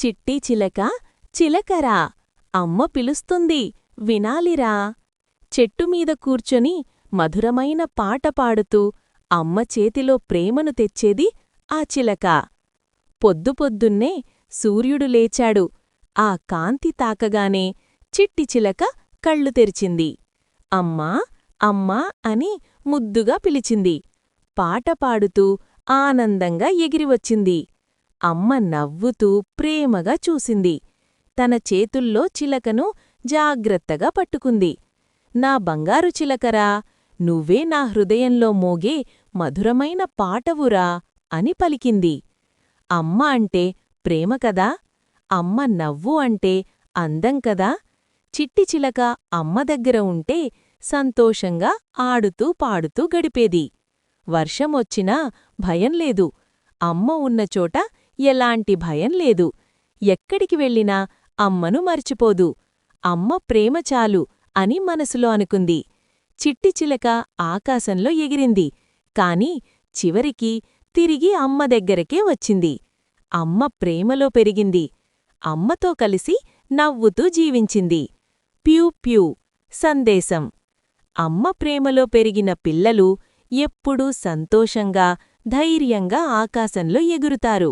చిట్టి చిలక చిలకరా అమ్మ పిలుస్తుంది వినాలిరా. చెట్టుమీద కూర్చొని మధురమైన పాట పాడుతూ అమ్మ చేతిలో ప్రేమను తెచ్చేది ఆ చిలక. పొద్దుపొద్దున్నే సూర్యుడు లేచాడు. ఆ కాంతి తాకగానే చిట్టి చిలక కళ్ళు తెరిచింది. అమ్మా అమ్మా అని ముద్దుగా పిలిచింది. పాట పాడుతూ ఆనందంగా ఎగిరివచ్చింది. అమ్మ నవ్వుతూ ప్రేమగా చూసింది. తన చేతుల్లో చిలకను జాగ్రత్తగా పట్టుకుంది. నా బంగారు చిలకరా, నువ్వే నా హృదయంలో మోగే మధురమైన పాటవురా అని పలికింది. అమ్మ అంటే ప్రేమ కదా, అమ్మ నవ్వు అంటే అందం కదా. చిట్టి చిలక అమ్మ దగ్గర ఉంటే సంతోషంగా ఆడుతూ పాడుతూ గడిపేది. వర్షమొచ్చినా భయం లేదు. అమ్మ ఉన్నచోట ఎలాంటి భయం లేదు. ఎక్కడికి వెళ్ళినా అమ్మను మర్చిపోదు. అమ్మ ప్రేమ చాలు అని మనసులో అనుకుంది. చిట్టి చిలక ఆకాశంలో ఎగిరింది. కాని చివరికి తిరిగి అమ్మ దగ్గరకే వచ్చింది. అమ్మ ప్రేమలో పెరిగింది. అమ్మతో కలిసి నవ్వుతూ జీవించింది. ప్యూ ప్యూ సందేశం. అమ్మ ప్రేమలో పెరిగిన పిల్లలు ఎప్పుడూ సంతోషంగా, ధైర్యంగా ఆకాశంలో ఎగురుతారు.